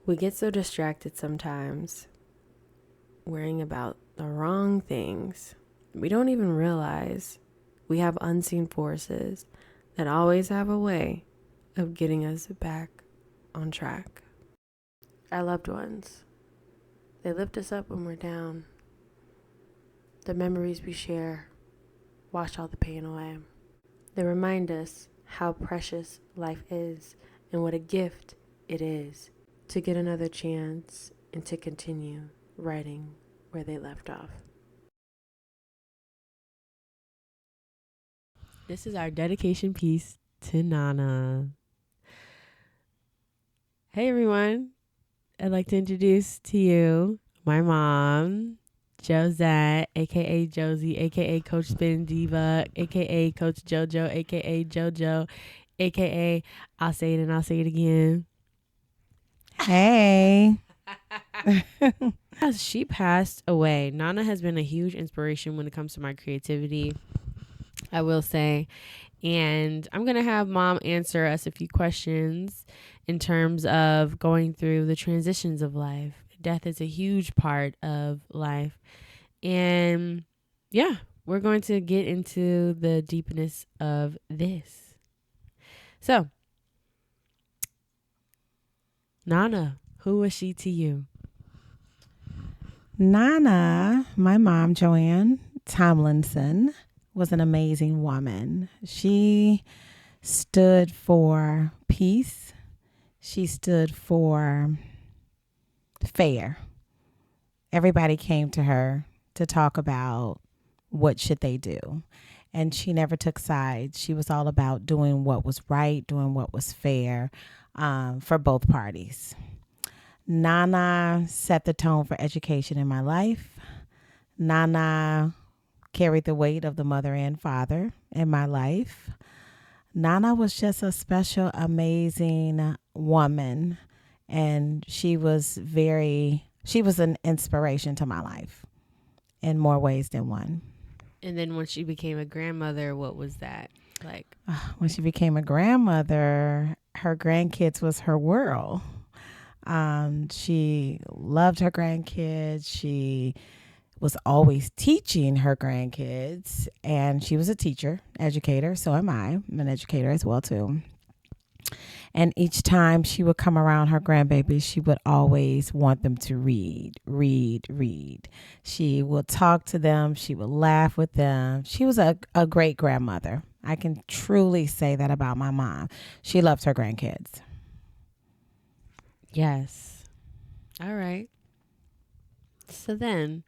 We get so distracted sometimes, worrying about the wrong things. We don't even realize we have unseen forces that always have a way of getting us back on track. Our loved ones, they lift us up when we're down. The memories we share wash all the pain away. They remind us how precious life is and what a gift it is to get another chance and to continue writing where they left off. This is our dedication piece to Nana. Hey everyone, I'd like to introduce to you my mom, Josette, aka Josie, aka Coach Spin Diva, aka Coach JoJo, aka JoJo, aka I'll say it and I'll say it again. Hey. As she passed away, Nana has been a huge inspiration when it comes to my creativity, I will say. And I'm going to have Mom answer us a few questions in terms of going through the transitions of life. Death is a huge part of life. And yeah, we're going to get into the deepness of this. So, Nana, who was she to you? Nana, my mom, Joanne Tomlinson, was an amazing woman. She stood for peace. She stood for fair. Everybody came to her to talk about what should they do. And she never took sides. She was all about doing what was right, doing what was fair for both parties. Nana set the tone for education in my life. Nana carried the weight of the mother and father in my life. Nana was just a special, amazing woman. And she was an inspiration to my life in more ways than one. And then when she became a grandmother, what was that like? When she became a grandmother, her grandkids was her world. She loved her grandkids. She was always teaching her grandkids, and she was a teacher, educator. So am I. I'm an educator as well too. And each time she would come around her grandbabies, she would always want them to read, read, read. She would talk to them. She would laugh with them. She was a great grandmother. I can truly say that about my mom. She loved her grandkids. Yes. All right. So then,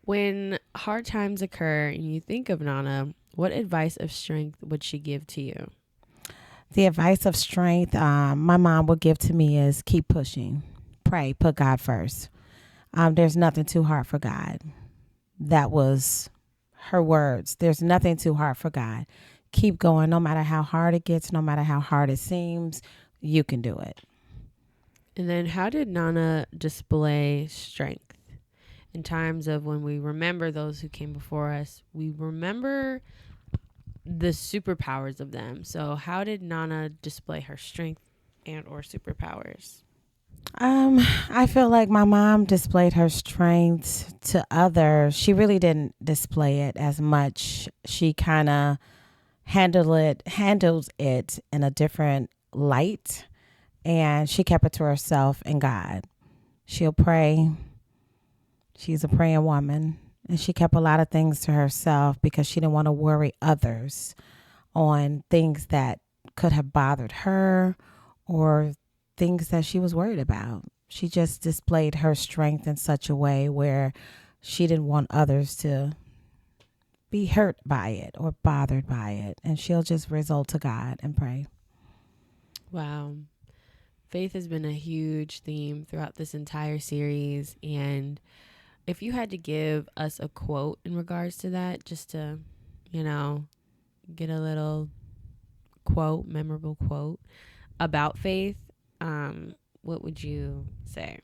when hard times occur and you think of Nana, what advice of strength would she give to you? The advice of strength my mom would give to me is keep pushing, pray, put God first. There's nothing too hard for God. That was her words. There's nothing too hard for God. Keep going, no matter how hard it gets, no matter how hard it seems, you can do it. And then how did Nana display strength? In times of when we remember those who came before us, we remember the superpowers of them. So how did Nana display her strength and or superpowers? I feel like my mom displayed her strengths to others. She really didn't display it as much. She kind of handled it in a different light, and she kept it to herself and God. She'll pray. She's a praying woman, and she kept a lot of things to herself because she didn't want to worry others on things that could have bothered her or things that she was worried about. She just displayed her strength in such a way where she didn't want others to be hurt by it or bothered by it. And she'll just result to God and pray. Wow. Faith has been a huge theme throughout this entire series. And if you had to give us a quote in regards to that, just to, get a little quote, memorable quote about faith, what would you say?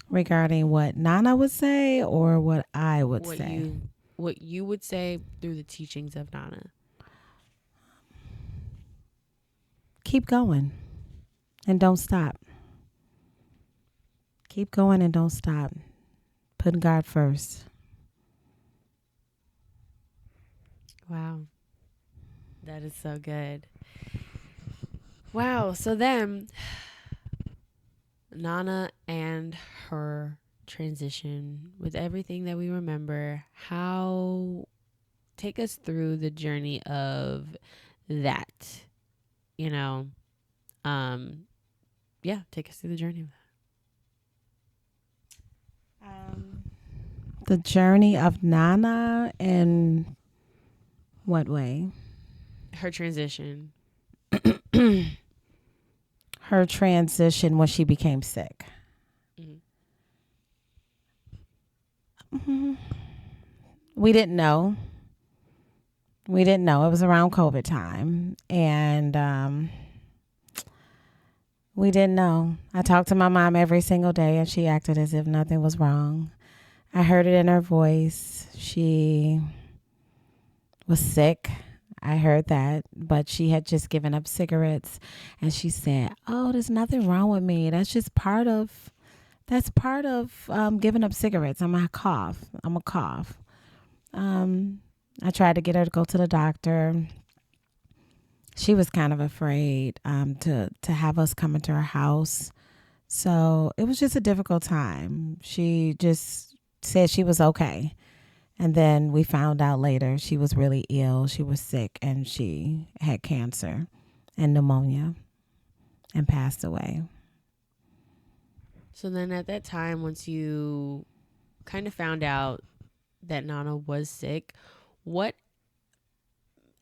Regarding what Nana would say or what I would say? What you would say through the teachings of Nana. Keep going. And don't stop. Keep going and don't stop. Put God first. Wow. That is so good. Wow. So then, Nana and her transition, with everything that we remember, how take us through the journey of that, you know, yeah, take us through the journey of The journey of Nana in what way? that. Her transition. Her transition when she became sick. Mm-hmm. We didn't know. We didn't know. It was around COVID time. And we didn't know. I talked to my mom every single day and she acted as if nothing was wrong. I heard it in her voice. She was sick. I heard that, but she had just given up cigarettes and she said, "Oh, there's nothing wrong with me. That's part of giving up cigarettes. I'm a cough. I tried to get her to go to the doctor. She was kind of afraid to have us come into her house. So it was just a difficult time. She just said she was okay. And then we found out later she was really ill. She was sick and she had cancer and pneumonia and passed away. So then at that time, once you kind of found out that Nana was sick, what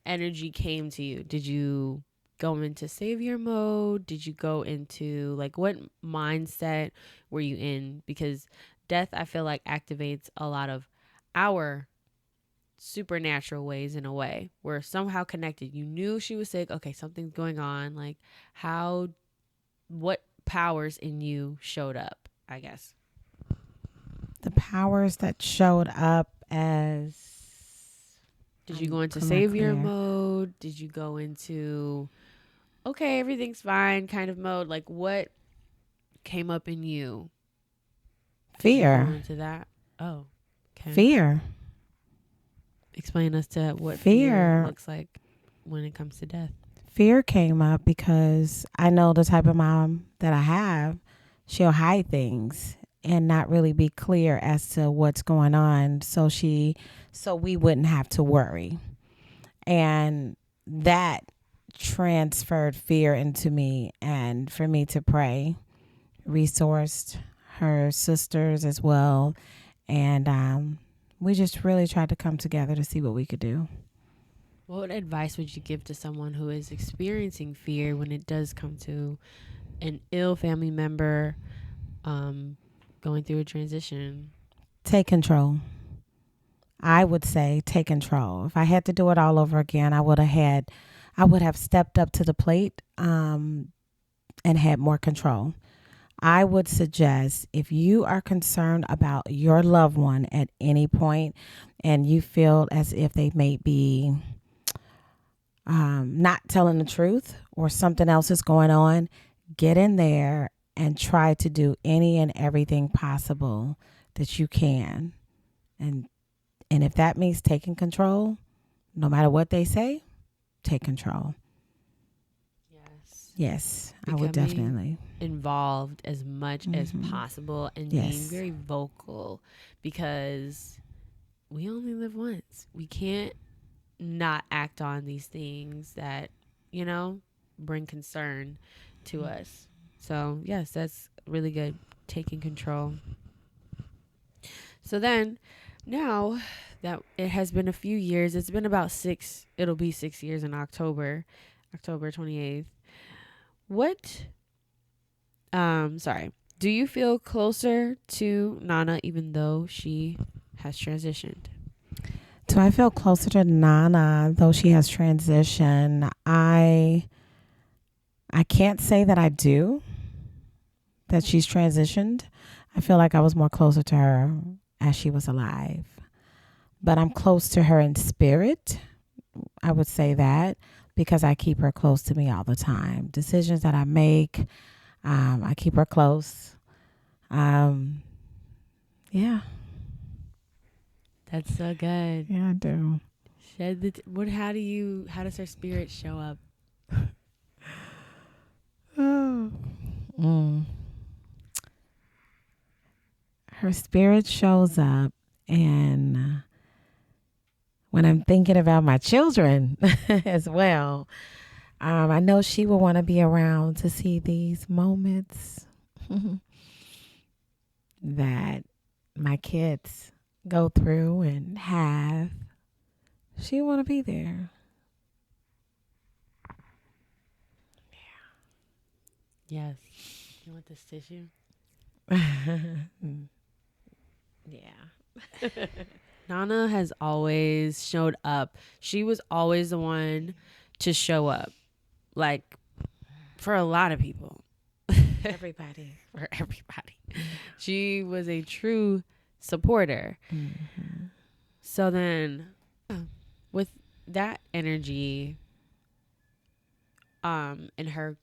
energy came to you? Did you go into savior mode? Did you go into like what mindset were you in? Because death, I feel like, activates a lot of our supernatural ways in a way. We're somehow connected. You knew she was sick. Okay, something's going on. Like what powers in you showed up, I guess. The powers that showed up as... Did you go into savior mode? Did you go into, okay, everything's fine kind of mode? Like what came up in you? Fear. Did you go into that? Oh, okay. Fear. Explain us to what fear looks like when it comes to death. Fear came up because I know the type of mom that I have. She'll hide things and not really be clear as to what's going on. So we wouldn't have to worry. And that transferred fear into me, and for me to pray, resourced her sisters as well. And we just really tried to come together to see what we could do. What advice would you give to someone who is experiencing fear when it does come to an ill family member going through a transition? Take control. I would say take control. If I had to do it all over again, I would have stepped up to the plate and had more control. I would suggest, if you are concerned about your loved one at any point and you feel as if they may be not telling the truth or something else is going on, get in there and try to do any and everything possible that you can. And if that means taking control, no matter what they say, take control. Yes, I would definitely. Involved as much as possible and being very vocal, because we only live once. We can't not act on these things that, bring concern to us. So, yes, that's really good. Taking control. So then, now that it has been a few years, it's been about it'll be 6 years in October 28th. Do you feel closer to Nana even though she has transitioned? Do I feel closer to Nana though she has transitioned? I can't say that I do, that she's transitioned. I feel like I was more closer to her as she was alive. But I'm close to her in spirit. I would say that. because I keep her close to me all the time. Decisions that I make, I keep her close. Um, yeah. That's so good. Yeah, I do. How does her spirit show up? Mm. Her spirit shows up, and when I'm thinking about my children as well, I know she will want to be around to see these moments that my kids go through and have. She want to be there. Yes. You want this tissue? Yeah. Nana has always showed up. She was always the one to show up, like, for a lot of people. Everybody. For everybody. She was a true supporter. Mm-hmm. So then, with that energy, and her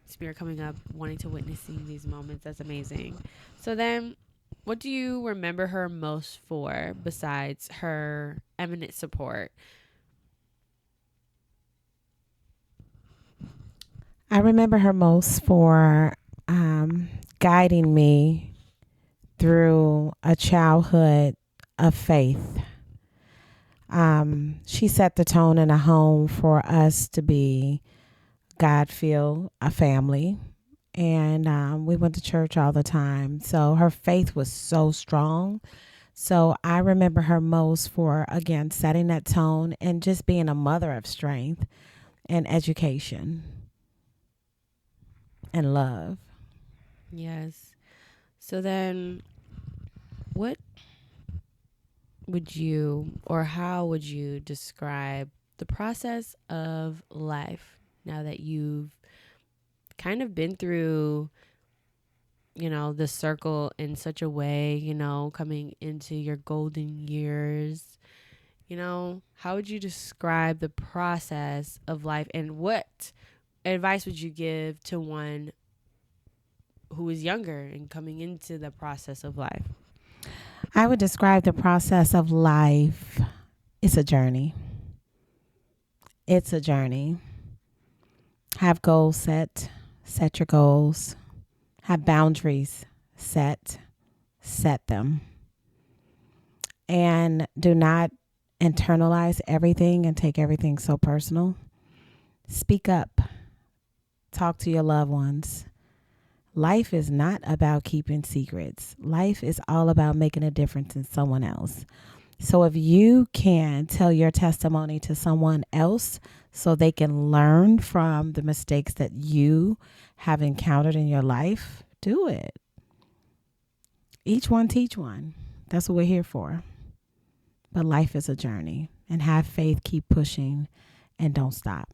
spirit coming up, wanting to witnessing these moments, that's amazing. So then, what do you remember her most for besides her eminent support? I remember her most for guiding me through a childhood of faith. She set the tone in a home for us to be God-filled, a family. And we went to church all the time. So her faith was so strong. So I remember her most for, again, setting that tone and just being a mother of strength and education and love. Yes. So then, what would you, or how would you describe the process of life now that you've kind of been through, the circle in such a way, coming into your golden years? How would you describe the process of life, and what advice would you give to one who is younger and coming into the process of life? I would describe the process of life. It's a journey. It's a journey. Have goals set. Set your goals. Have boundaries set. Set them. And do not internalize everything and take everything so personal. Speak up. Talk to your loved ones. Life is not about keeping secrets. Life is all about making a difference in someone else. So if you can tell your testimony to someone else so they can learn from the mistakes that you have encountered in your life, do it. Each one teach one. That's what we're here for. But life is a journey, and have faith, keep pushing, and don't stop.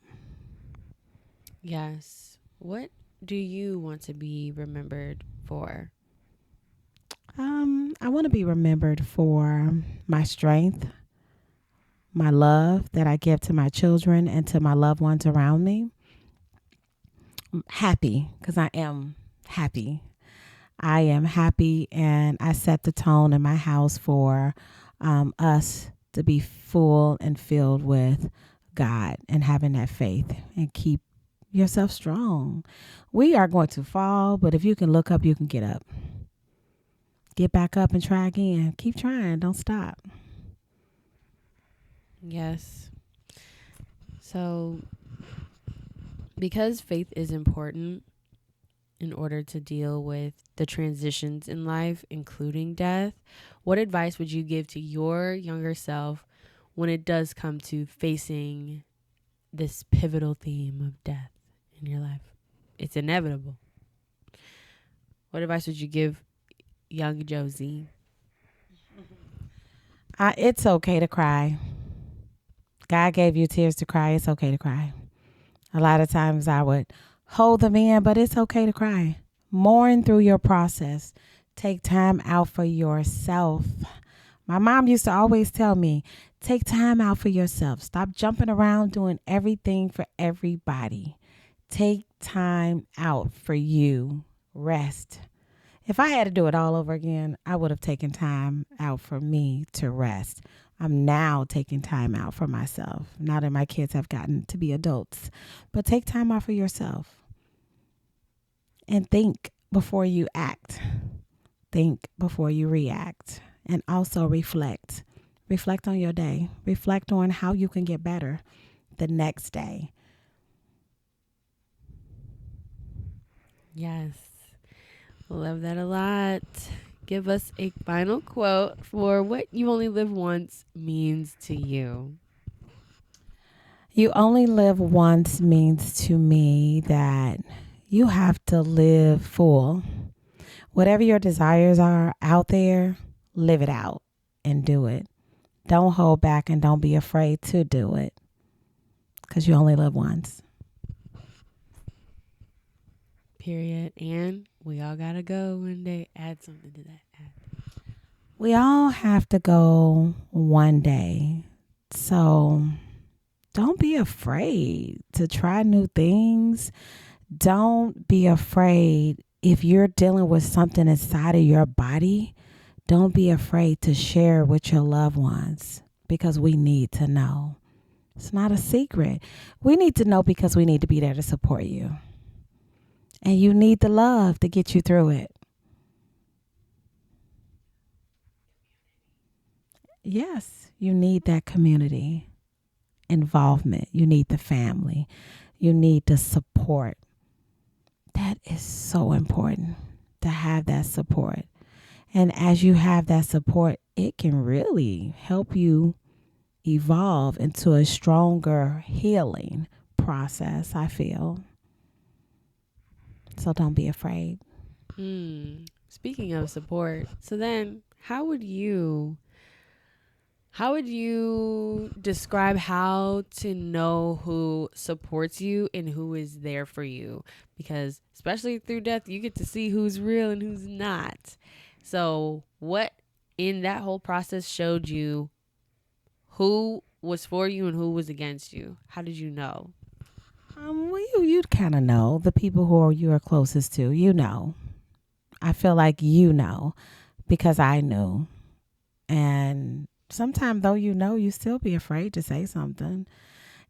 Yes. What do you want to be remembered for? I want to be remembered for my strength, my love that I give to my children and to my loved ones around me. I'm happy, because I am happy. I am happy, and I set the tone in my house for us to be full and filled with God and having that faith, and keep yourself strong. We are going to fall, but if you can look up, you can get up. Get back up and try again. Keep trying. Don't stop. Yes. So, because faith is important in order to deal with the transitions in life, including death, what advice would you give to your younger self when it does come to facing this pivotal theme of death in your life? It's inevitable. What advice would you give young Josie? It's okay to cry. God gave you tears to cry. It's okay to cry. A lot of times I would hold them in, but it's okay to cry. Mourn through your process. Take time out for yourself. My mom used to always tell me, Take time out for yourself. Stop jumping around doing everything for everybody. Take time out for you. Rest. If I had to do it all over again, I would have taken time out for me to rest. I'm now taking time out for myself now that my kids have gotten to be adults. But take time out for yourself and think before you act. Think before you react. And also reflect. Reflect on your day. Reflect on how you can get better the next day. Yes. Love that a lot. Give us a final quote for what you only live once means to you. You only live once means to me that you have to live full. Whatever your desires are out there, live it out and do it. Don't hold back and don't be afraid to do it because you only live once. Period. And we all gotta go one day. Add something to that. We all have to go one day. So don't be afraid to try new things. Don't be afraid if you're dealing with something inside of your body. Don't be afraid to share with your loved ones because we need to know. It's not a secret. We need to know because we need to be there to support you. And you need the love to get you through it. Yes, you need that community involvement. You need the family. You need the support. That is so important to have that support. And as you have that support, it can really help you evolve into a stronger healing process, I feel. So don't be afraid. Speaking of support, so then how would you describe how to know who supports you and who is there for you? Because especially through death, you get to see who's real and who's not. So what in that whole process showed you who was for you and who was against you? How did you know? Well, you'd kind of know the people who you are closest to. You know, I feel like you know because I knew. And sometimes though you know, you still be afraid to say something.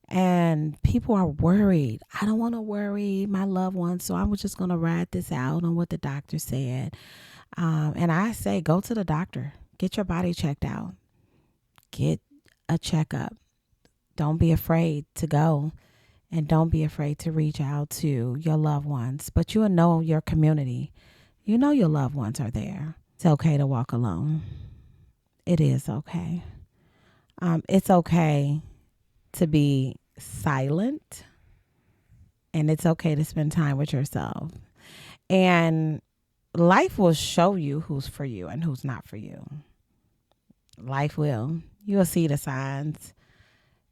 And people are worried. I don't want to worry my loved ones, so I'm just going to ride this out on what the doctor said. And I say, go to the doctor. Get your body checked out. Get a checkup. Don't be afraid to go. And don't be afraid to reach out to your loved ones. But you will know your community. You know your loved ones are there. It's okay to walk alone. It is okay. It's okay to be silent. And it's okay to spend time with yourself. And life will show you who's for you and who's not for you. Life will. You'll see the signs.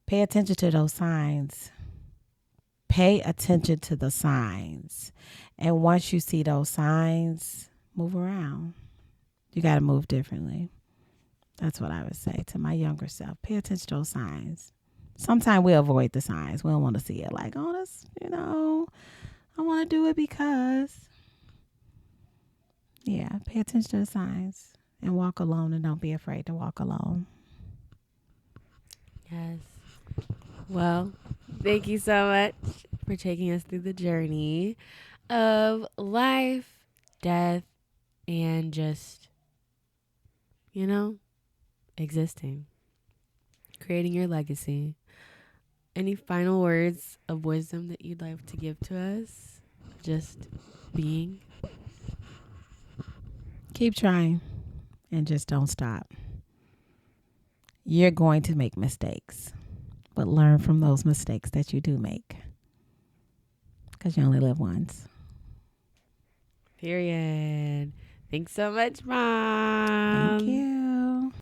Pay attention to those signs. Pay attention to the signs. And once you see those signs, move around. You got to move differently. That's what I would say to my younger self. Pay attention to those signs. Sometimes we avoid the signs. We don't want to see it like, oh, that's, I want to do it because. Yeah, pay attention to the signs and walk alone and don't be afraid to walk alone. Yes. Well, thank you so much for taking us through the journey of life, death, and just, existing, creating your legacy. Any final words of wisdom that you'd like to give to us? Just being. Keep trying and just don't stop. You're going to make mistakes, but learn from those mistakes that you do make because you only live once. Period. Thanks so much, Mom. Thank you.